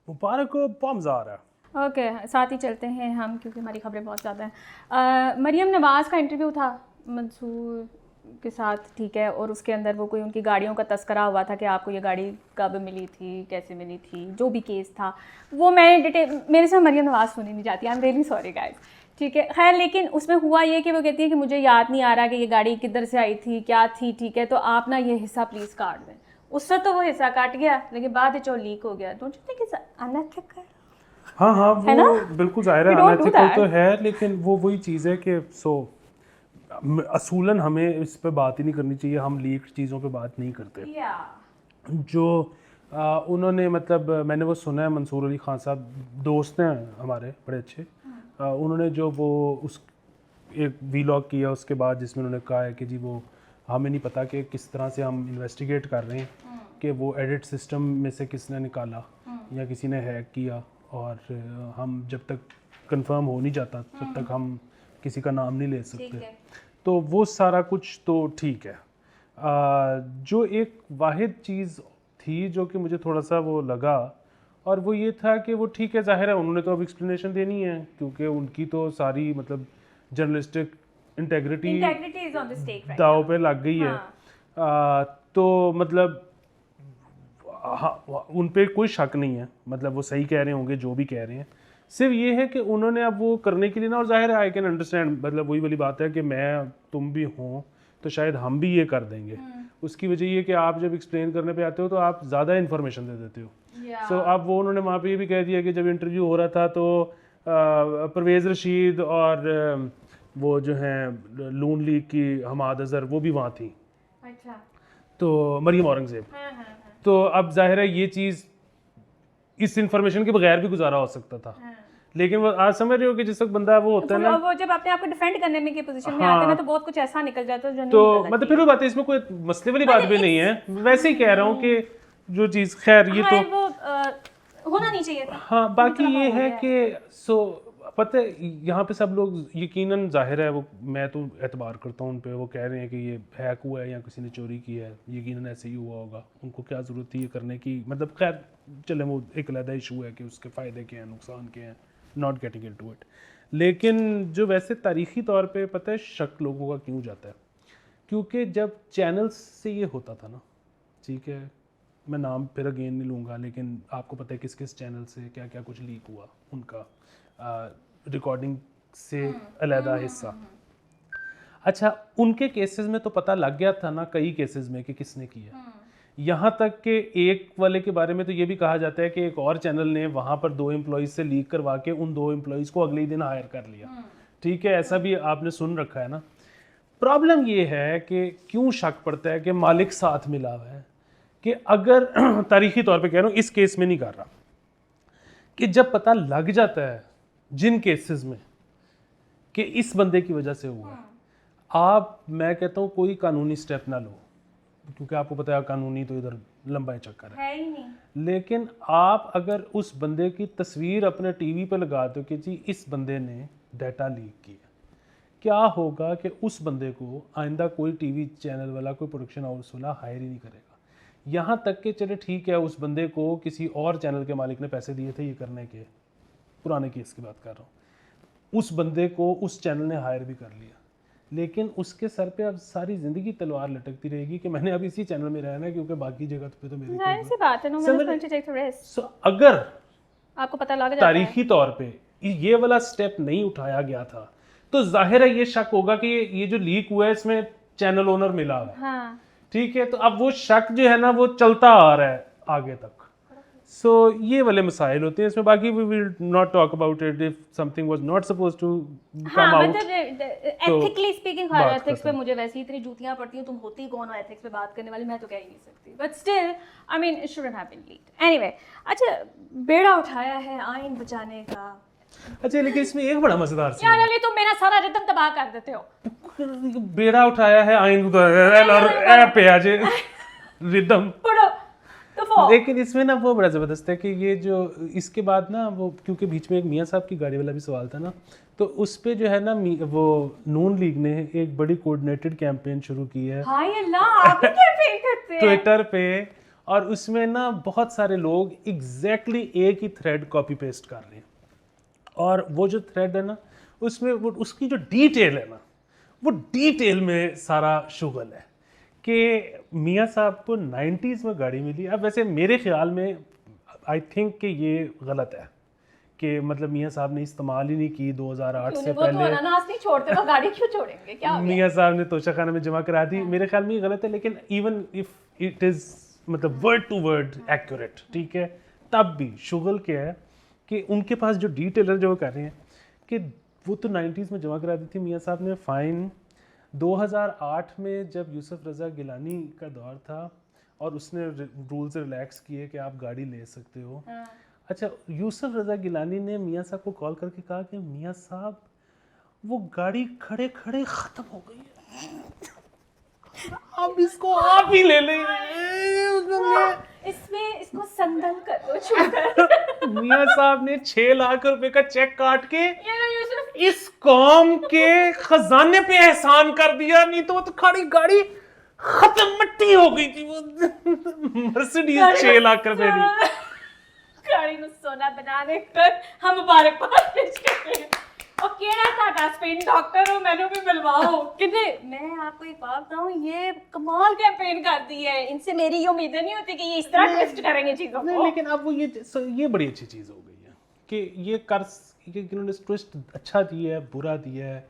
मुबारक हो, पॉम्स आ रहा है। ओके साथ ही चलते हैं हम, क्योंकि हमारी खबरें बहुत ज़्यादा हैं। मरियम नवाज़ का इंटरव्यू था मंसूर के साथ, ठीक है, और उसके अंदर वो कोई उनकी गाड़ियों का तस्करा हुआ था कि आपको ये गाड़ी कब मिली थी, कैसे मिली थी, जो भी केस था वो मैंने डिटेल, मेरे से मरियम नवाज़ सुनी नहीं जाती, I am really sorry guys, ठीक है। खैर, लेकिन उसमें हुआ ये कि वो कहती है कि मुझे याद नहीं आ रहा कि ये गाड़ी किधर से आई थी, क्या थी, ठीक है, तो आप ना ये हिस्सा प्लीज़ काट दें। उससे तो वो हिस्सा काट गया, लेकिन बाद में लीक हो गया। Don't you think it's unethical? हाँ हाँ, है ना? वो बिल्कुल ज़ाहिर है You don't do अनएथिकल तो that. है, लेकिन वो वही चीज़ है कि असूलन हमें इस पे बात ही नहीं करनी चाहिए। हम लीक्ड चीज़ों पे बात नहीं करते। जो उन्होंने मतलब मैंने वो सुना है, मंसूर अली खान साहब दोस्त हैं हमारे बड़े अच्छे। उन्होंने जो वो उस एक वीलॉग किया उसके बाद, जिसमें उन्होंने कहा है कि जी वो हमें नहीं पता कि किस तरह से हम इन्वेस्टिगेट कर रहे हैं कि वो एडिट सिस्टम में से किसने निकाला या किसी ने हैक किया, और हम जब तक कंफर्म हो नहीं जाता तब तक हम किसी का नाम नहीं ले सकते। तो वो सारा कुछ तो ठीक है। जो एक वाहिद चीज़ थी जो कि मुझे थोड़ा सा वो लगा, और वो ये था कि वो ठीक है, जाहिर है उन्होंने तो अब एक्सप्लेनेशन देनी है, क्योंकि उनकी तो सारी मतलब जर्नलिस्टिक इंटेग्रिटी दाव पे लग गई है। तो मतलब हाँ, उन पे कोई शक नहीं है, मतलब वो सही कह रहे होंगे जो भी कह रहे हैं। सिर्फ ये है कि उन्होंने अब वो करने के लिए ना, और जाहिर है आई कैन अंडरस्टैंड, मतलब वही वाली बात है कि मैं तुम भी हों तो शायद हम भी ये कर देंगे। उसकी वजह ये कि आप जब एक्सप्लेन करने पे आते हो तो आप ज़्यादा इन्फॉर्मेशन दे देते हो। सो अब वो उन्होंने वहाँ पे ये भी कह दिया कि जब इंटरव्यू हो रहा था तो परवेज़ रशीद और वो जो हैं नून लीग की हमाद अजहर वो भी वहाँ थी। अच्छा। तो मरियम औरंगज़ेब। तो अब जाहिर है ये चीज़ इस इंफॉर्मेशन के बगैर भी गुजारा हो सकता था। लेकिन वो आज समझ रहे हो कि जिस वक्त बंदा वो होता है ना, वो जब अपने आप को डिफेंड करने में की पोजीशन में आते हैं ना, तो बहुत कुछ ऐसा निकल जाता है जो तो नहीं मतलब फिर वो बात है, इसमें कोई मसले वाली बात भी नहीं है। वैसे ही कह रहा हूँ कि जो चीज़ खैर ये तो वो होना नहीं चाहिए था। हाँ, बाकी ये है कि पता है यहाँ पे सब लोग यकीनन जाहिर है वो, मैं तो एतबार करता हूँ उन पे, वो कह रहे हैं कि ये हैक हुआ है या किसी ने चोरी की है, यकीनन ऐसे ही हुआ होगा, उनको क्या ज़रूरत थी ये करने की। मतलब खैर चले, वो एक अलग इशू है कि उसके फ़ायदे क्या हैं, नुकसान क्या हैं, नॉट गेटिंग इनटू इट। लेकिन जो वैसे तारीख़ी तौर पे पता है शक लोगों का क्यों जाता है, क्योंकि जब चैनल्स से ये होता था ना, ठीक है, मैं नाम फिर अगेन नहीं लूँगा, लेकिन आपको पता है किस किस चैनल से क्या क्या कुछ लीक हुआ, उनका रिकॉर्डिंग से अलहदा हिस्सा। अच्छा, उनके केसेस में तो पता लग गया था ना, कई केसेस में, कि किसने किया। यहाँ तक कि एक वाले के बारे में तो ये भी कहा जाता है कि एक और चैनल ने वहाँ पर 2 एम्प्लॉइज़ से लीक करवा के उन 2 एम्प्लॉइज़ को अगले ही दिन हायर कर लिया। ठीक है, ऐसा भी आपने सुन रखा है ना। प्रॉब्लम ये है कि क्यों शक पड़ता है कि मालिक साथ मिला हुआ है, कि अगर तारीखी तौर पे कह रहा हूँ, इस केस में नहीं कर रहा, कि जब पता लग जाता है जिन केसेस में कि इस बंदे की वजह से हुआ है, आप, मैं कहता हूँ कोई कानूनी स्टेप ना लो, क्योंकि आपको पता है कानूनी तो इधर लंबा चक्कर है ही नहीं। लेकिन आप अगर उस बंदे की तस्वीर अपने टीवी पर लगा दो कि जी इस बंदे ने डाटा लीक किया, क्या होगा कि उस बंदे को आइंदा कोई टीवी चैनल वाला, कोई प्रोडक्शन हाउस वाला हायर ही नहीं करेगा। यहाँ तक कि चले ठीक है, उस बंदे को किसी और चैनल के मालिक ने पैसे दिए थे ये करने के, पुराने केस की बात कर रहा हूँ, उस बंदे को उस चैनल ने हायर भी कर लिया, लेकिन उसके सर पे अब सारी ज़िंदगी तलवार लटकती रहेगी कि मैंने अब इसी चैनल में रहना है, क्योंकि बाकी जगह पे तो मेरी जाहिर सी बात है, no one is going to take the risk. अगर आपको पता लग जाता है तारीखी तौर पे ये वाला स्टेप नहीं उठाया गया था, तो जाहिर है ये शक होगा कि ये जो लीक हुआ है इसमें चैनल ओनर मिला है। हाँ। ठीक है, तो अब वो शक जो है ना वो चलता आ रहा है आगे तक। सो ये वाले मसाइल होते हैं इसमें। बाकी we will not talk about it, if something was not supposed to come out. Ethically speaking, हर एथिक्स पे मुझे वैसे ही इतनी जूतियां पड़ती हैं, तुम होती कौन हो एथिक्स पे बात करने वाली, मैं तो कह ही नहीं सकती, but still I mean it shouldn't have been leaked anyway. अच्छा, बेड़ा उठाया है आइन बचाने का। अच्छा, लेकिन इसमें एक बड़ा मजेदार सीन यार अली, तुम मेरा सारा रिदम तबाह कर देते हो। बेड़ा उठाया है आइन पे आज रिदम, लेकिन इसमें ना वो बड़ा ज़बरदस्त है कि ये जो इसके बाद ना वो, क्योंकि बीच में एक मियाँ साहब की गाड़ी वाला भी सवाल था ना, तो उस पे जो है ना वो नून लीग ने एक बड़ी कोऑर्डिनेटेड कैंपेन शुरू की है। हाय अल्लाह, आप भी कैंपेन करते हैं ट्विटर पे, और उसमें ना बहुत सारे लोग एग्जैक्टली एक ही थ्रेड कॉपी पेस्ट कर रहे हैं, और वो जो थ्रेड है ना उसमें वो उसकी जो डिटेल है ना वो डिटेल में सारा शुगल है कि मियाँ साहब को 90s में गाड़ी मिली। अब वैसे मेरे ख्याल में आई थिंक कि ये गलत है कि मतलब मियाँ साहब ने इस्तेमाल ही नहीं की 2008 से वो तो पहले। अनानास नहीं छोड़ते तो गाड़ी क्यों छोड़ेंगे, क्या हो गया? मियाँ साहब ने तोशाखाना में जमा करा दी, मेरे ख्याल में ये गलत है, लेकिन इवन इफ इट इज़ मतलब वर्ड टू वर्ड एक्यूरेट, ठीक है, तब भी शुगल क्या है कि उनके पास जो डिटेलर जो वो कर रहे हैं कि वो तो 90s में जमा करा दी थी मियाँ साहब ने फ़ाइन। 2008 में जब यूसुफ रज़ा गिलानी का दौर था और उसने रूल्स रिलैक्स किए कि आप गाड़ी ले सकते हो। अच्छा, यूसुफ रज़ा गिलानी ने मियाँ साहब को कॉल करके कहा कि मियाँ साहब वो गाड़ी खड़े खड़े ख़त्म हो गई है, अब इसको आप ही ले लें। इसमें इसको संदल कर दो, छूकर। मियाँ साहब ने 6 लाख रुपए का चेक काट के ये लो यूसुफ, इस कौम के खजाने पे एहसान कर दिया, नहीं तो वो तो खड़ी गाड़ी खत्म मट्टी हो गई थी। वो मर्सिडीज 6 लाख रुपए दी। गाड़ी में सोना बनाने पर हम मुबारकबाद पेश करते हैं। और कह रहा था डस्टबिन डॉक्टर हो, मैंने भी मिलवाओ कितने। मैं आपको एक बात बताऊं, ये कमाल कैंपेन कर दी है। इनसे मेरी ये उम्मीदें नहीं होती कि ये इस तरह ट्विस्ट करेंगे चीजों नहीं, को। लेकिन अब वो ये बड़ी अच्छी चीज हो गई है कि ये इन्होंने ट्विस्ट अच्छा दिया है बुरा दिया है,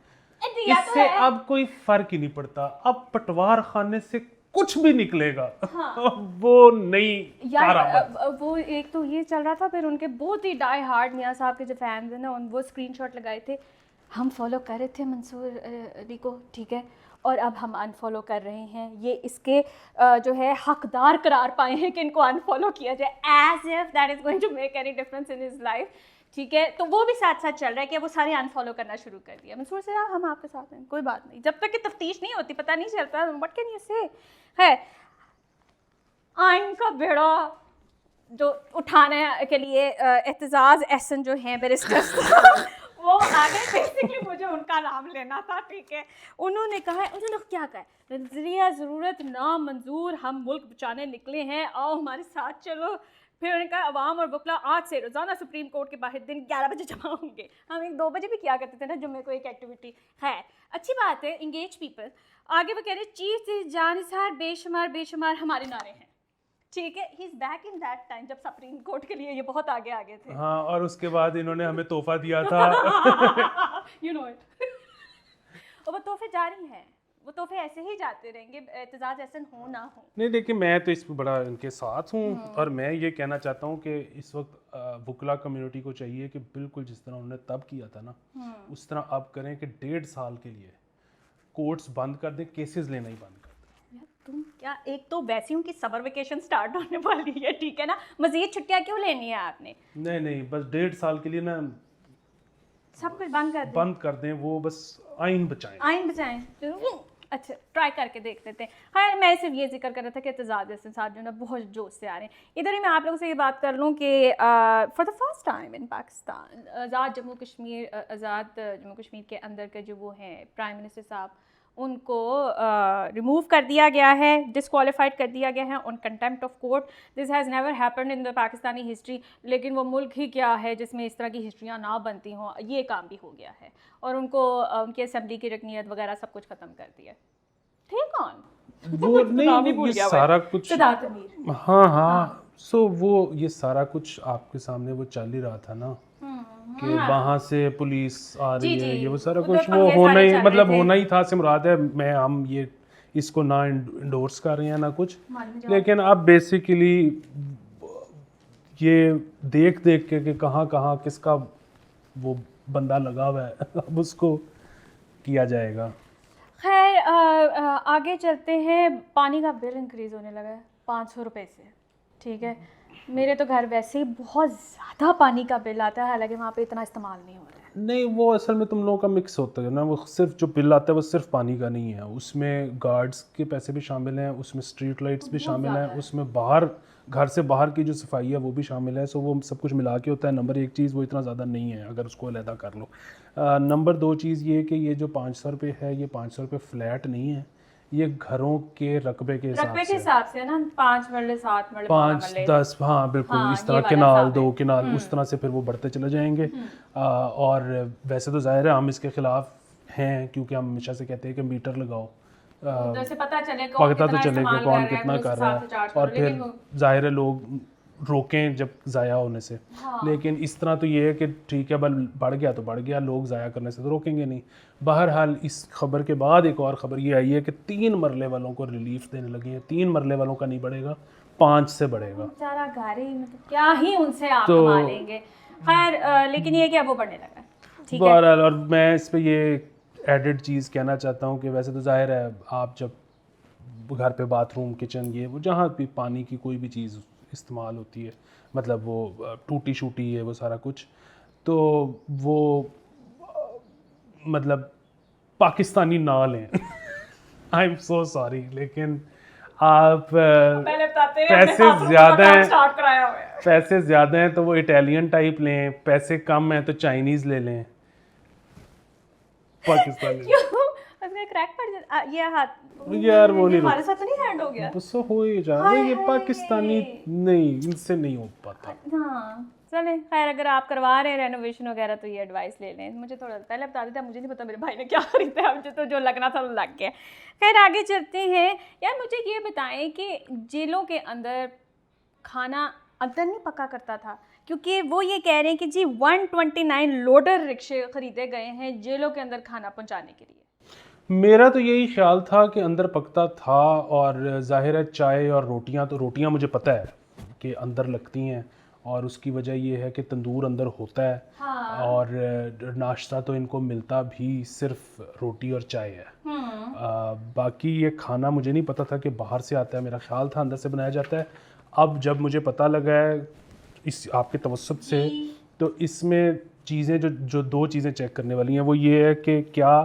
दिया तो इससे है। अब कोई फर्क ही नहीं पड़ता। अब पटवार खाने से कुछ भी निकलेगा। हाँ। वो नई यार वो एक तो ये चल रहा था, फिर उनके बहुत ही डाई हार्ड मियाँ साहब के जो फैंस हैं ना, वो स्क्रीनशॉट लगाए थे, हम फॉलो कर रहे थे मंसूर अली को, ठीक है, और अब हम अनफॉलो कर रहे हैं। ये इसके जो है हकदार करार पाए हैं कि इनको अनफॉलो किया जाए, as if that is going to make any difference in his life, ठीक है। तो वो भी साथ साथ चल रहा है कि वो सारे अनफॉलो करना शुरू कर दिया। मंसूर साहब हम आपके साथ हैं, कोई बात नहीं, जब तक कि तफ्तीश नहीं होती पता नहीं चलता। व्हाट कैन यू से है। आइन का बेड़ा जो उठाने के लिए एतजाज़ एहसन जो हैं बैरिस्टर्स वो आगे बेसिकली मुझे उनका नाम लेना था, ठीक है। उन्होंने कहा है, उन्होंने क्या कहा है, नजरिया ज़रूरत ना मंजूर, हम मुल्क बचाने निकले हैं, आओ हमारे साथ चलो। फिर उन्होंने कहा अवाम और वकला आज से रोज़ाना सुप्रीम कोर्ट के बाहर दिन 11 बजे जमा होंगे। हम 1-2 बजे भी किया करते थे ना जुम्मे को एक एक्टिविटी है, अच्छी बात है, इंगेज पीपल। आगे वो कह रहे चीफ जानिसार बेशुमार हमारे नारे हैं, ठीक है। He is back in that time जब सुप्रीम कोर्ट के लिए ये बहुत आगे थे। हाँ, और उसके बाद इन्होंने हमें तोहफा दिया था। You know it. और वो तोहफे जारी हैं, वो तोहफे ऐसे ही जाते रहेंगे, एतजाज एहसन हो ना हो। नहीं, देखिए मैं तो इस पर बड़ा इनके साथ हूँ, और मैं ये कहना चाहता हूँ कि इस वक्त वकला कम्युनिटी को चाहिए कि बिल्कुल जिस तरह उन्होंने तब किया था ना, उस तरह अब करें कि 1.5 साल के लिए कोर्ट्स बंद कर दें, केसेस लेना ही बंद कर दें। तुम क्या, एक तो वैसे उनकी समर वेकेशन स्टार्ट होने वाली है, ठीक है ना, मजीद छुट्टियां क्यों लेनी है आपने? नहीं, बस 1.5 साल के लिए ना सब कुछ बंद कर दें, वो बस आइन बचाएं। अच्छा, ट्राई करके देख लेते हैं। हाँ, मैं सिर्फ ये जिक्र कर रहा था कि एतजाज़ एहसन साहब जो है ना बहुत जोश से आ रहे हैं। इधर ही मैं आप लोगों से ये बात कर लूँ कि for the first time in Pakistan Azad Jammu Kashmir के अंदर के जो वो हैं प्राइम मिनिस्टर साहब, उनको रिमूव कर दिया गया है, डिसक्वालीफाइड कर दिया गया है on contempt of court. This has never happened in the Pakistani history. लेकिन वो मुल्क ही क्या है जिसमें इस तरह की हिस्ट्रियाँ ना बनती हों, ये काम भी हो गया है, और उनको उनकी असेंबली की रकनीत वगैरह सब कुछ ख़त्म कर दिया। ठीक ऑन वो नहीं, ये सारा कुछ, हाँ, सो वो ये सारा कुछ आपके सामने वो चल ही रहा था ना कि वहाँ से पुलिस आ रही है, ये वो सारा कुछ वो होना ही, मतलब होना ही था से मुराद है। हम ये इसको ना इंडोर्स कर रहे हैं ना कुछ, लेकिन अब बेसिकली ये देख के कि कहाँ किसका वो बंदा लगा हुआ है, अब उसको किया जाएगा। खैर आगे चलते हैं। पानी का बिल इंक्रीज़ होने लगा है 500 रुपये से, ठीक है। मेरे तो घर वैसे ही बहुत ज़्यादा पानी का बिल आता है, हालांकि वहाँ पे इतना इस्तेमाल नहीं हो रहा है। नहीं, वो असल में तुम लोगों का मिक्स होता है ना, वो सिर्फ जो बिल आता है वो सिर्फ पानी का नहीं है, उसमें गार्ड्स के पैसे भी शामिल हैं, उसमें स्ट्रीट लाइट्स भी शामिल हैं, उसमें बाहर घर से बाहर की जो सफाई है वो भी शामिल है। सो वो सब कुछ मिला के होता है। नंबर 1 चीज़ वो इतना ज़्यादा नहीं है अगर उसको अलहदा कर लो। नंबर 2 चीज़ ये कि ये जो 500 रुपये है, ये 500 रुपये फ्लैट नहीं है, ये घरों के रकबे के हिसाब रकबे के से हिसाब से ना 5 मरले 7 मरले 5 मरले 10 हाँ बिल्कुल हाँ, इस ये तरह वाला केनाल हिसाब है। 2 केनाल उस तरह से फिर वो बढ़ते चले जाएंगे। और वैसे तो जाहिर है हम इसके खिलाफ हैं क्योंकि हम हमेशा से कहते हैं कि मीटर लगाओ, तो इससे पता चले कौन पता तो कितना चलेगा इस्तेमाल कौन कर रहा है, कितना फिर उस कर रहा हिसाब से चार्ज है और करो। फिर लेकिन वो जाहिर है लोग रोकें जब ज़ाया होने से। हाँ। लेकिन इस तरह तो ये है कि ठीक है बल बढ़ गया तो बढ़ गया, लोग ज़ाया करने से तो रोकेंगे नहीं। बहरहाल इस खबर के बाद एक और ख़बर ये आई है कि 3 मरले वालों को रिलीफ देने लगी है। 3 मरले वालों का नहीं बढ़ेगा, 5 से बढ़ेगा। बेचारा घर ही मतलब क्या ही उनसे आप तो- कमा लेंगे। खैर लेकिन ये कि अब वो बढ़ने लगा है, ठीक है। बहरहाल और मैं इस पे ये एडिड चीज़ कहना चाहता हूँ कि वैसे तो जाहिर है आप जब घर पे बाथरूम किचन ये वो जहाँ भी पानी की कोई भी चीज़ इस्तेमाल होती है, मतलब वो टूटी शूटी है वो सारा कुछ, तो वो मतलब पाकिस्तानी ना लें। आई एम सो सॉरी, लेकिन आप पहले बताते हैं पैसे हमने बाथरूम ज़्यादा का काम हैं, स्टार्ट कराया हुआ है। पैसे ज़्यादा हैं तो वो इटालियन टाइप लें, पैसे कम हैं तो चाइनीज़ ले लें। पाकिस्तानी क्यों उसका क्रैक पड़ जाता ये हाथ यार वो नहीं हमारे साथ तो नहीं हैंड हो गया। बस हो ही जा हाय ये हाय। पाकिस्तानी नहीं, इनसे नहीं हो पाता। हाँ चले खैर, अगर आप करवा रहे हैं रेनोवेशन वगैरह तो ये एडवाइस ले लें। मुझे थोड़ा पहले बता देता, मुझे नहीं पता मेरे भाई ने क्या खरीदा है, मुझे तो जो लगना था वो लग गया। खैर आगे चलते हैं। यार मुझे ये बताएं कि जेलों के अंदर खाना अंदर नहीं पका करता था, क्योंकि वो ये कह रहे हैं कि जी 129 लोडर रिक्शे खरीदे गए हैं जेलों के अंदर खाना पहुंचाने के लिए। मेरा तो यही ख्याल था कि अंदर पकता था, और जाहिर है चाय और रोटियां, तो रोटियां मुझे पता है कि अंदर लगती हैं और उसकी वजह ये है कि तंदूर अंदर होता है। हाँ। और नाश्ता तो इनको मिलता भी सिर्फ रोटी और चाय है। बाकी ये खाना मुझे नहीं पता था कि बाहर से आता है, मेरा ख्याल था अंदर से बनाया जाता है। अब जब मुझे पता लगा है इस आपके तवज्जुद से, तो इसमें चीज़ें जो 2 चीज़ें चेक करने वाली हैं वो ये है कि क्या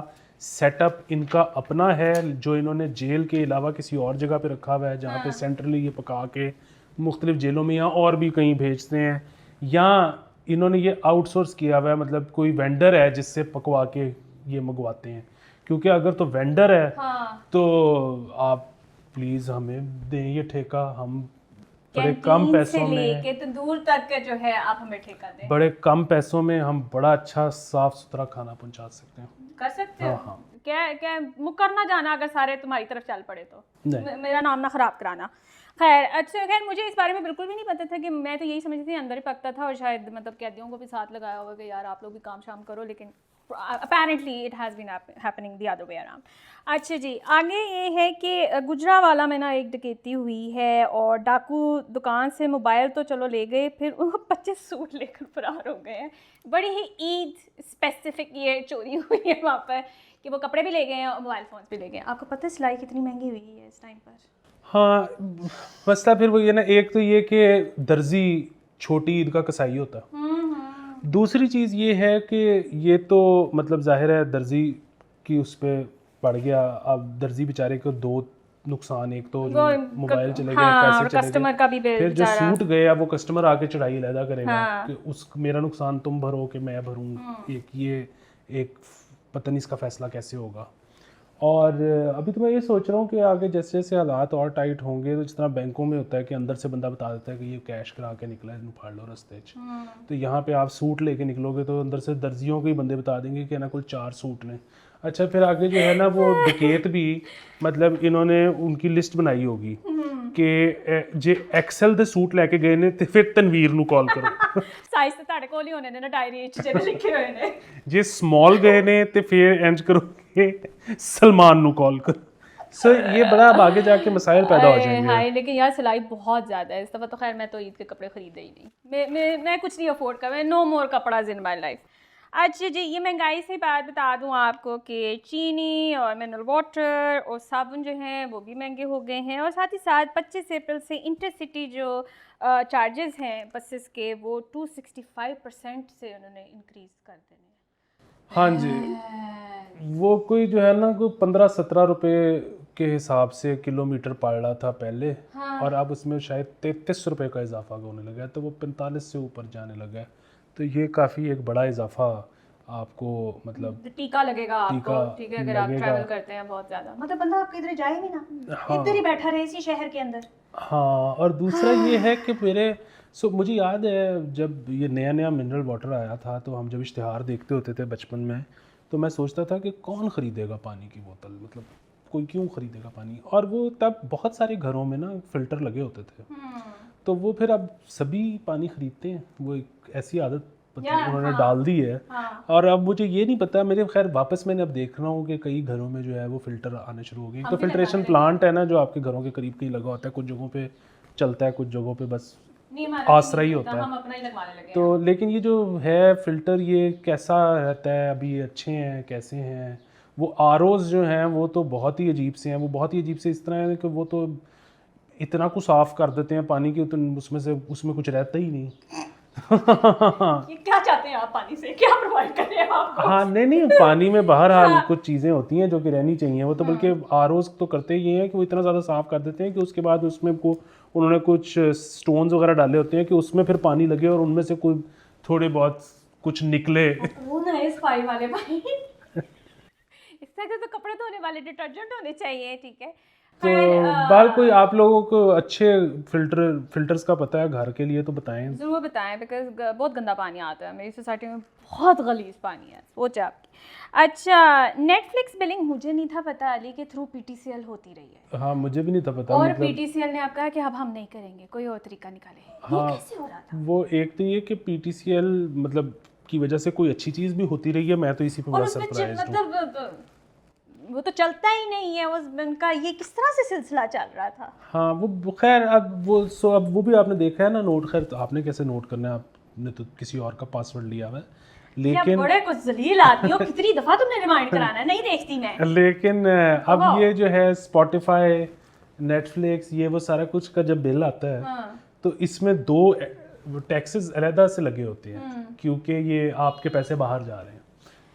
सेटअप इनका अपना है जो इन्होंने जेल के अलावा किसी और जगह पे रखा हुआ है जहाँ पे सेंट्रली ये पका के मुख्तलिफ जेलों में या और भी कहीं भेजते हैं, या इन्होंने ये आउटसोर्स किया हुआ है, मतलब कोई वेंडर है जिससे पकवा के ये मंगवाते हैं। क्योंकि अगर तो वेंडर है हाँ। तो आप प्लीज़ हमें दें ये ठेका, हम बड़े कम कैंटीन पैसों से में लेके तंदूर तक के जो है आप हमें ठेका दें। बड़े कम पैसों में हम बड़ा अच्छा साफ सुथरा खाना पहुंचा सकते हैं। कर सकते हो। हाँ। क्या क्या मुकर ना जाना अगर सारे तुम्हारी तरफ चल पड़े तो। नहीं। मेरा नाम ना खराब कराना। खैर अच्छा, खैर मुझे इस बारे में बिल्कुल भी नहीं पता था कि मैं तो यही समझती थी अंदर ही पकता था और शायद मतलब कैदियों को भी साथ लगाया होगा कि यार आप लोग भी काम शाम करो, लेकिन apparently it has been happening the other way around। अच्छा जी, आगे ये है कि गुजरावाला में ना एक डकैती हुई है और डाकू दुकान से मोबाइल तो चलो ले गए, फिर वो 25 सूट लेकर फरार हो गए हैं। बड़ी ही ईद स्पेसिफिक ये चोरी हुई है वहाँ पर कि वो कपड़े भी ले गए हैं और मोबाइल फ़ोन भी ले गए हैं। आपको पता है सिलाई कितनी महंगी हुई है इस टाइम पर? हाँ, मसला फिर वो ये ना, एक तो ये कि दर्जी छोटी ईद का कसाई होता है। दूसरी चीज़ ये है कि ये तो मतलब जाहिर है दर्जी की उस पर पड़ गया। अब दर्जी बेचारे को 2 नुकसान, एक तो जो मोबाइल चले गए, हाँ, पैसे और चले कस्टमर गए, का भी फिर जो सूट गए अब वो कस्टमर आके चढ़ाई लैदा करेगा हाँ। कि उस मेरा नुकसान तुम भरो कि मैं भरूं। एक पता नहीं इसका फैसला कैसे होगा। और अभी तो मैं ये सोच रहा हूँ कि आगे जैसे जैसे हालात और टाइट होंगे, तो जिस तरह बैंकों में होता है कि अंदर से बंदा बता देता है कि ये कैश करा के निकला है, फाड़ लो रस्ते च, तो यहाँ पे आप सूट लेके निकलोगे तो अंदर से दर्जियों के ही बंदे बता देंगे कि ना कुल 4 सूट ने। अच्छा, फिर आगे जो है ना वो डकैत भी मतलब इन्होंने उनकी लिस्ट बनाई होगी कि जे एक्सेल दे सूट लेके गए ने तो फिर तनवीर नू कॉल करो। साइज तो ਤੁਹਾਡੇ ਕੋਲ ਹੀ ਹੋਣੇ ਨੇ ਨਾ ਡਾਇਰੀ ਵਿੱਚ ਜਿਹੜੇ ਲਿਖੇ ਹੋਏ ਨੇ। जे स्मॉल गए ने तो फिर इंज करो कि सलमान नू कॉल करो। सो ये बड़ा अब आगे जाके मसाइल पैदा हो जाएंगे। हाय, लेकिन यार सिलाई बहुत ज़्यादा है इस दफ़ा। तो खैर मैं तो ईद के कपड़े खरीदे ही नहीं, मैं कुछ नहीं अफोर्ड कर, मैं नो मोर कपड़ा इन माई लाइफ। अच्छा जी, ये महंगाई से बात बता दूं आपको कि चीनी और मिनरल वाटर और साबुन जो हैं वो भी महंगे हो गए हैं, और साथ ही साथ 25 अप्रैल से इंटरसिटी जो चार्जेस हैं बसेस के वो 265% से उन्होंने इंक्रीज़ कर देने। हाँ जी, वो कोई जो है ना कोई 15-17 रुपए के हिसाब से किलोमीटर पड़ रहा था पहले। हाँ। और अब उसमें शायद 33 रुपए का इजाफा होने लगा है, तो वो 45 से ऊपर जाने लगा है। तो ये काफ़ी एक बड़ा इजाफा आपको मतलब टीका लगेगा आपको, टीका ठीक है, अगर आप लगेगा। ट्रैवल करते हैं बहुत ज़्यादा। मतलब बंदा आपके इधर जाए भी ना, हाँ। इधर ही बैठा रहे इसी शहर के अंदर। हाँ, और दूसरा ये है कि मुझे याद है जब ये नया नया मिनरल वाटर आया था, तो हम जब इश्तिहार देखते होते थे बचपन में, तो मैं सोचता था कि कौन ख़रीदेगा पानी की बोतल, मतलब कोई क्यों ख़रीदेगा पानी। और वो तब बहुत सारे घरों में ना फ़िल्टर लगे होते थे, तो वो फिर अब सभी पानी ख़रीदते हैं। वो एक ऐसी आदत उन्होंने डाल दी है। और अब मुझे ये नहीं पता, मेरे खैर वापस मैंने अब देख रहा हूँ कि कई घरों में जो है वो फ़िल्टर आने शुरू हो गए। तो फिल्ट्रेशन प्लांट है ना जो आपके घरों के करीब कहीं लगा होता है, कुछ जगहों पे चलता है, कुछ जगहों पे बस आसरा ही होता है। हम अपना ही लगवाने लगे तो लेकिन ये जो है फ़िल्टर, ये कैसा रहता है, अभी अच्छे हैं कैसे हैं? वो आरओज़ जो हैं वो तो बहुत ही अजीब से हैं। वो बहुत ही अजीब से इस तरह है कि वो तो इतना कुछ साफ़ कर देते हैं पानी की, तो उसमें कुछ रहता ही नहीं। ये क्या चाहते हैं आप पानी से, क्या प्रोवाइड कर रहे हैं आपको? हाँ, नहीं पानी में बहरहाल कुछ चीज़ें होती हैं जो कि रहनी चाहिए। वो तो बल्कि आरओज़ तो करते ही हैं कि वो इतना ज़्यादा साफ़ कर देते हैं कि उसके बाद उसमें उन्होंने कुछ स्टोन्स वगैरह डाले होते हैं कि उसमें फिर पानी लगे और उनमें से कोई थोड़े बहुत कुछ निकले। कौन है इस पाई वाले भाई? इससे अच्छा तो कपड़े धोने वाले डिटर्जेंट होने चाहिए, ठीक है। तो बाल कोई आप लोगों को अच्छे फिल्टर्स का पता है घर के लिए तो बताएं। ज़रूर बताएं, बिकॉज बहुत गंदा पानी आता है मेरी सोसाइटी में, बहुत गलीज पानी है, सोच आपकी। अच्छा, नेटफ्लिक्स बिलिंग मुझे नहीं था पता अली के थ्रू पीटीसीएल होती रही है। हाँ, मुझे भी नहीं था पता। और मतलब पीटीसीएल ने अब कहा कि अब हम नहीं करेंगे, कोई और तरीका निकाले। हाँ, ये कैसे हो रहा था? वो एक तो ये कि पीटीसीएल मतलब की वजह से कोई अच्छी चीज़ भी होती रही है। मैं तो इसी पे और बड़ा उसमें सरप्राइज हूँ। मतलब वो तो चलता ही नहीं है उनका, ये किस तरह से सिलसिला चल रहा था? हाँ, वो खैर अब वो भी आपने देखा है ना नोट। खैर तो आपने कैसे नोट करना है, आपने तो किसी और का पासवर्ड लिया हुआ है। लेकिन बड़े कुछ जलील आदमी हो, कितनी दफा तुमने रिमाइंड कराना है, नहीं देखती मैं। लेकिन अब ये जो है स्पॉटिफाई, नेटफ्लिक्स, ये वो सारा कुछ का जब बिल आता है तो इसमें 2 टैक्सेस अलहदा से लगे होते हैं, क्योंकि ये आपके पैसे बाहर जा रहे हैं।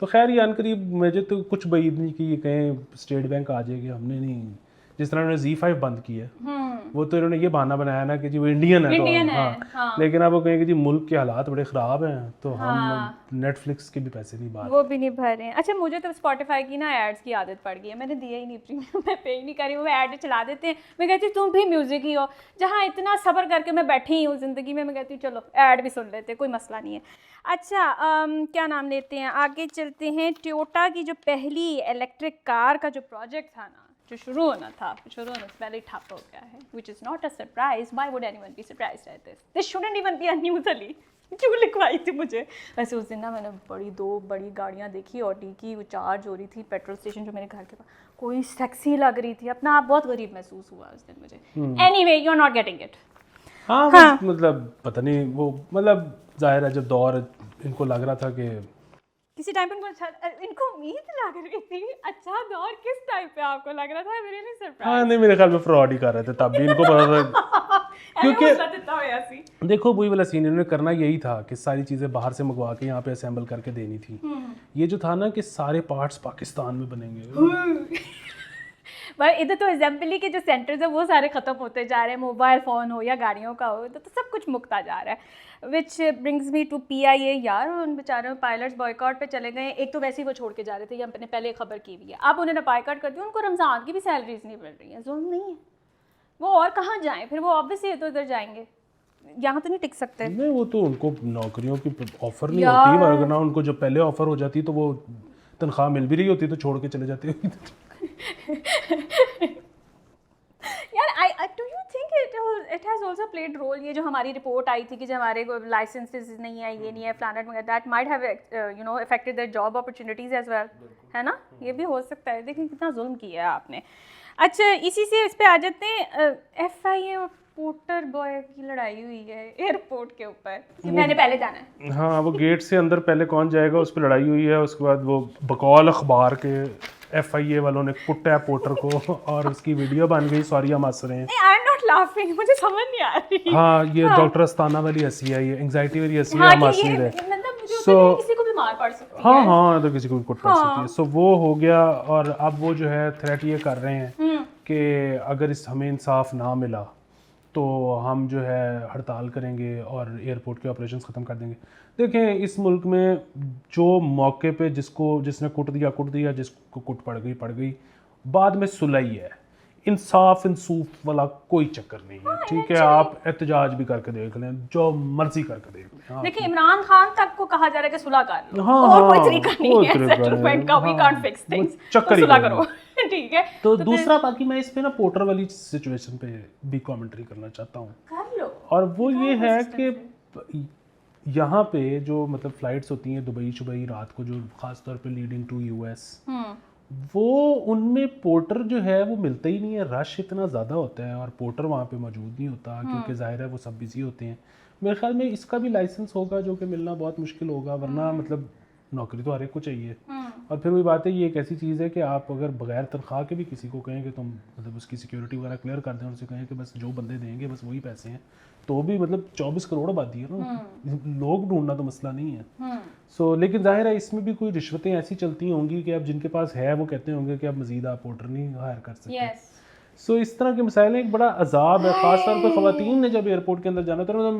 तो खैर ये अनकरीब मुझे तो कुछ उम्मीद नहीं कि ये कहें स्टेट बैंक आ जाएगी। हमने नहीं, जिस तरह उन्होंने Z5 बंद की है, वो तो इन्होंने ये बहाना बनाया ना कि जी वो इंडियन है, इंडियन तो है, हाँ। लेकिन अब वो कहें कि जी मुल्क के हालात बड़े ख़राब हैं, तो हम नेटफ्लिक्स के भी पैसे नहीं बाहर। वो भी नहीं भर रहे हैं। अच्छा, मुझे तो स्पॉटिफाई की ना एड्स की आदत पड़ गई है, मैंने दिया ही नहीं प्रीमियम, मैं पे ही नहीं करी, वो ऐड चला देते हैं। मैं कहती हूँ तुम भी म्यूजिक ही हो, जहाँ इतना सब्र करके मैं बैठी हूँ ज़िंदगी में, मैं कहती हूँ चलो ऐड भी सुन लेते, कोई मसला नहीं है। अच्छा, क्या नाम लेते हैं, आगे चलते हैं। टोयोटा की जो पहली इलेक्ट्रिक कार का जो प्रोजेक्ट था ना, जो शुरू होना से पहले ठप हो गया है, which is not a surprise. Why would anyone be surprised at this? This shouldn't even be a news Ali. क्यों लिखवाई थी मुझे? वैसे उस दिन ना मैंने 2 बड़ी गाड़ियाँ देखी, ऑडी की, वो चार्ज हो रही थी पेट्रोल स्टेशन जो मेरे घर के पास, कोई सेक्सी लग रही थी, अपना आप बहुत गरीब महसूस हुआ उस दिन मुझे। Anyway, you're not getting it. हाँ, हाँ। मतलब पता नहीं, वो मतलब जाहिर है जब दौर इनको लग रहा था कि किसी टाइम पे इनको उम्मीद लग रही थी, अच्छा दौर किस टाइम पे आपको लग रहा था? मेरे लिए सरप्राइज। हाँ, नहीं मेरे ख्याल में फ्रॉड ही कर रहे थे तब भी, इनको पता था। क्योंकि देखो वही वाला सीन इन्होंने करना यही था कि सारी चीज़ें बाहर से मंगवा के यहाँ पे असेंबल करके देनी थी। ये जो था ना कि सारे पार्ट्स पाकिस्तान में बनेंगे। पर इधर तो असेंबली के जो सेंटर्स है वो सारे ख़त्म होते जा रहे हैं, मोबाइल फ़ोन हो या गाड़ियों का हो, तो सब कुछ मुकता जा रहा है। Which brings me to PIA। यार उन बेचारों पायलट्स बॉयकॉट पे चले गए। एक तो वैसे ही वो छोड़ के जा रहे थे, ये हमने पहले खबर की हुई है, अब उन्होंने बॉयकॉट कर दिया, उनको रमज़ान की भी सैलरीज नहीं मिल रही हैं। जुल्म नहीं है वो, और कहाँ जाएँ फिर? वो ऑब्वियसली तो इधर जाएंगे, यहाँ तो नहीं टिक सकते। नहीं, वो तो उनको नौकरियों की ऑफर नहीं होती, वरना उनको जब पहले ऑफर हो जाती तो वो तनख्वाह मिल भी रही होती तो छोड़ के चले जाते। यार do you think it has also played role? ये जो हमारी रिपोर्ट आई थी कि जो हमारे लाइसेंसेस नहीं है, ये नहीं है, फ्लानट में, that might have affected their job opportunities as well, है ना? ये भी हो सकता है। देखिए कितना जुल्म किया है आपने। अच्छा, इसी से इस पे आ जाते हैं। FIA और पोर्टर बॉय की लड़ाई हुई है एयरपोर्ट के ऊपर कि मैंने पहले जाना है। हाँ, वो गेट से अंदर पहले कौन जाएगा उस पर लड़ाई हुई है। उसके बाद वो बकौल अखबार के FIA वालों ने कुटा है पोर्टर को और उसकी वीडियो बन गई। सॉरी हम हंस रहे हैं। आई एम नॉट लाफिंग, मुझे समझ नहीं आ रही। हाँ, ये डॉक्टर अस्थाना वाली हंसी है, ये एंग्जाइटी वाली हंसी है, हाँ, हम हंस नहीं रहे। मतलब मुझे होता है किसी को भी मार पड़ सकती है। हाँ हाँ, तो किसी को भी कुट पड़ सकती है। सो वो हो गया। और अब वो जो है थ्रेट ये कर रहे हैं कि अगर हमें इंसाफ ना मिला तो हम जो है हड़ताल करेंगे और एयरपोर्ट के ऑपरेशंस ख़त्म कर देंगे। देखें, इस मुल्क में जो मौके पे जिसने कुट दिया, जिसको कुट पड़ गई, बाद में सुलह ही है। इंसाफ इंसूफ वाला कोई चक्कर नहीं है, ठीक है। आप एहतजाज भी करके देख लें, जो मर्जी करके देख लें। देखिए, इमरान खान तक को कहा जा रहा है कि सुलह कर लो, हाँ, और कोई तरीका नहीं कोई है तरीका सेटलमेंट का, वी हाँ, कांट फिक्स वो थिंग्स, चक्कर तो ही सुलह कोई करो। ठीक है, तो दूसरा, बाकी मैं इस पे ना पोर्टर वाली सिचुएशन पे भी कमेंट्री करना चाहता हूँ, कर लो। और वो ये है कि यहाँ पे जो मतलब फ़्लाइट्स होती हैं दुबई रात को, जो ख़ास तौर पे लीडिंग टू यूएस, वो उनमें पोर्टर जो है वो मिलता ही नहीं है। रश इतना ज़्यादा होता है और पोर्टर वहाँ पे मौजूद नहीं होता, क्योंकि ज़ाहिर है वो सब बिजी होते हैं। मेरे ख्याल में इसका भी लाइसेंस होगा जो कि मिलना बहुत मुश्किल होगा, वरना मतलब नौकरी तो हर एक को चाहिए। और फिर वही बात है, ये एक ऐसी चीज़ है कि आप अगर बगैर तनख्वाह के भी किसी को कहें कि तुम मतलब उसकी सिक्योरिटी वगैरह क्लियर कर दें और उसे कहें कि बस जो बंदे देंगे बस वही पैसे हैं, तो भी मतलब 24 करोड़ आबादी है ना, लोग ढूंढना तो मसला नहीं है। सो लेकिन जाहिर है इसमें भी कोई रिश्वतें ऐसी चलती होंगी कि अब जिनके पास है वो कहते होंगे कि अब मज़ीद आप पोर्टर नहीं हायर कर सकते। सो इस तरह के मसाइल एक बड़ा अजाब है, ख़ास तौर पर ख़वातीन ने जब एयरपोर्ट के अंदर जाना तो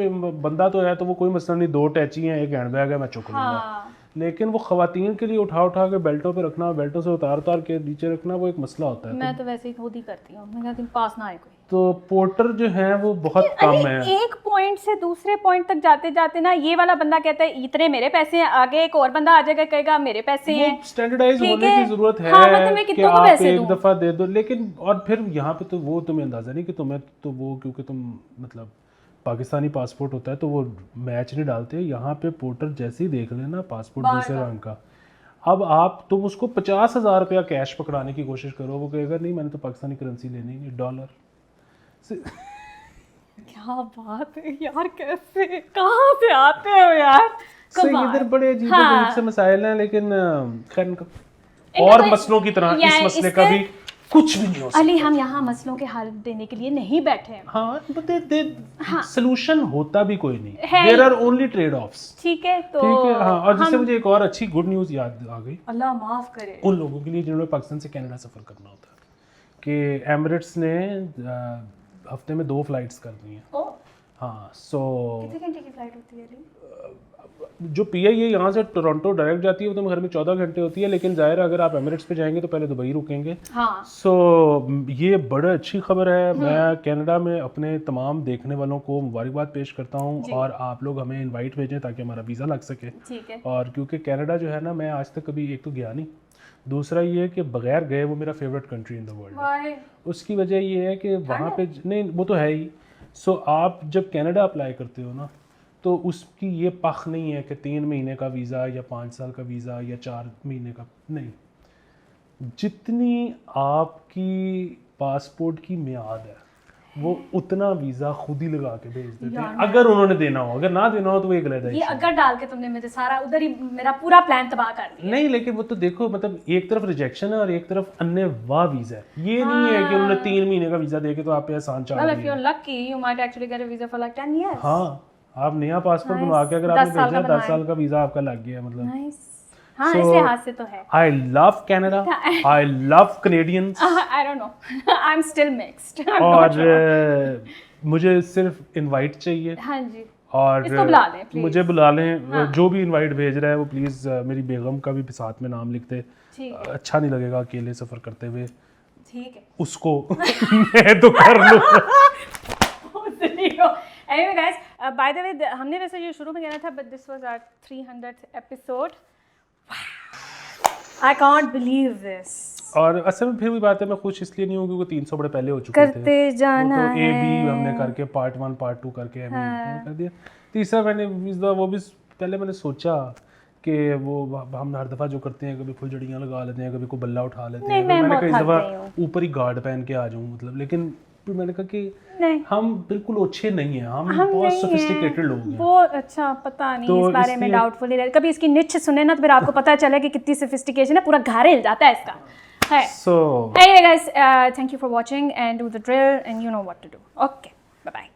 बंदा तो है तो वो कोई मसला नहीं, 2 टैची हैं, एक हैंड बैग है, मैं चुक लूँगा। लेकिन वो ख़वातीन के लिए उठा के बेल्टों पे रखना, बेल्टों से उतार के नीचे रखना, वो एक मसला होता है। मैं तो वैसे ही खुद ही करती हूँ, मैं कहती हूँ पास ना आए कोई। तो पोर्टर जो है वो बहुत कम है। एक पॉइंट से दूसरे पॉइंट तक जाते जाते ना ये वाला बंदा कहता है इतने मेरे पैसे हैं, आगे एक और बंदा आ जाएगा कहेगा मेरे पैसे हैं। स्टैंडर्डाइज होने की जरूरत है, हाँ, मतलब मैं कि कितनों को आप पैसे एक दूं? दफ़ा दे दो। लेकिन और फिर यहाँ पे तो वो तुम्हें अंदाज़ा नहीं कि तुम्हें तो वो, क्योंकि तुम मतलब पाकिस्तानी पासपोर्ट होता है तो वो मैच नहीं डालते। यहाँ पे पोर्टर जैसे ही देख लेना पासपोर्ट दूसरे रंग का, अब तुम उसको 50,000 रुपया कैश पकड़ाने की कोशिश करो, वो कहेगा नहीं मैंने तो पाकिस्तानी करेंसी लेनी है, डॉलर। क्या बात है यार, कैसे कहाँ से आते हो यार। इधर बड़े अजीब से मसाइल हैं, लेकिन खैर और मसलों की तरह इस मसले का भी कुछ भी नहीं हो सकता। अली, हम यहाँ मसलों के हल देने के लिए नहीं बैठे हैं। हाँ, सलूशन होता भी कोई नहीं, there are only trade offs. ठीक है, तो ठीक है। हाँ, और जिससे मुझे एक और अच्छी गुड न्यूज़ याद आ गई, अल्लाह माफ करे उन लोगों के लिए जिन्होंने पाकिस्तान से कनाडा सफ़र करना होता है, कि एमिरेट्स ने हफ्ते में 2 फ्लाइट्स कर दी हैं। हाँ, सो कितने घंटे की फ्लाइट होती है अली? जो PIA यहाँ से टोरंटो डायरेक्ट जाती है वो तो घर में 14 घंटे होती है, लेकिन ज़ाहिर है अगर आप एमिरेट्स पे जाएंगे तो पहले दुबई रुकेंगे। हाँ। सो ये बड़ा अच्छी खबर है। मैं कनाडा में अपने तमाम देखने वालों को मुबारकबाद पेश करता हूँ, और आप लोग हमें इनवाइट भेजें ताकि हमारा वीज़ा लग सके। ठीक है। और क्योंकि कनाडा जो है ना, मैं आज तक कभी एक तो गया नहीं, दूसरा ये कि बगैर गए वो मेरा favourite country in the world है। उसकी वजह ये है कि वहाँ पे नहीं, वो तो है ही। सो आप जब कनाडा अप्लाई करते हो ना, तो उसकी ये पख नहीं है कि 3 महीने का वीज़ा या 5 साल का वीज़ा या 4 महीने का, नहीं। जितनी आपकी पासपोर्ट की मियाद है वो उतना वीज़ा खुद ही लगा के भेज देते हैं, अगर उन्होंने देना हो। अगर ना देना हो तो वो एक अलग ये अगर डाल के तुमने मेरे सारा उधर ही मेरा पूरा प्लान तबाह कर दिया। नहीं, लेकिन वो तो देखो, मतलब एक तरफ रिजेक्शन है और एक तरफ अन्य वाह वीज़ा है। ये नहीं है कि उन्होंने 3 महीने का वीज़ा देके तो आप पे आसान चाल Well, if you're lucky, you might actually get a visa for like 10 years. हाँ, आप नया पासपोर्ट बनवा के अगर आपने भेजा 10 साल का वीज़ा आपका लग गया, मतलब Nice. हाँ, इस लिहाज से तो है। I love Canada, I love Canadians। I don't know. I'm still mixed. और मुझे सिर्फ इनवाइट चाहिए। हाँ जी। और इसको बुला लें प्लीज। मुझे बुला लें। जो भी इनवाइट भेज रहा है वो प्लीज़ मेरी बेगम का भी साथ में नाम लिख दे। अच्छा नहीं लगेगा अकेले सफ़र करते हुए। ठीक है। उसको मैं तो कर लूँगा। Anyway guys, by the way, हमने वैसे ये शुरू में कहना था, but this was our 300th episode. I can't believe this. और असल में फिर भी बात है, मैं खुश इसलिए नहीं हूँ क्योंकि 300 बड़े पहले हो चुके थे। करते जाना तो A B हमने करके पार्ट 1 पार्ट 2 करके कर दिया। तीसरा मैंने वो भी पहले मैंने सोचा कि वो हम हर दफ़ा जो करते हैं, कभी फुलझड़ियाँ लगा लेते हैं, कभी को बल्ला उठा लेते हैं, मैंने कई दफ़ा ऊपर ही गार्ड पहन के आ जाऊँ, मतलब। लेकिन फिर मैंने कहा कि हम बिल्कुल ओछे नहीं हैं, हम बहुत सोफिस्टिकेटेड लोग हैं। वो अच्छा पता नहीं, इस बारे में डाउटफुल ही रहे। कभी इसकी निच सुने ना तो फिर आपको पता चले कि कितनी सोफिस्टिकेशन है, पूरा घर हिल जाता है इसका। So, anyway guys, thank you for watching and do the drill and you know what to do. Okay, bye bye.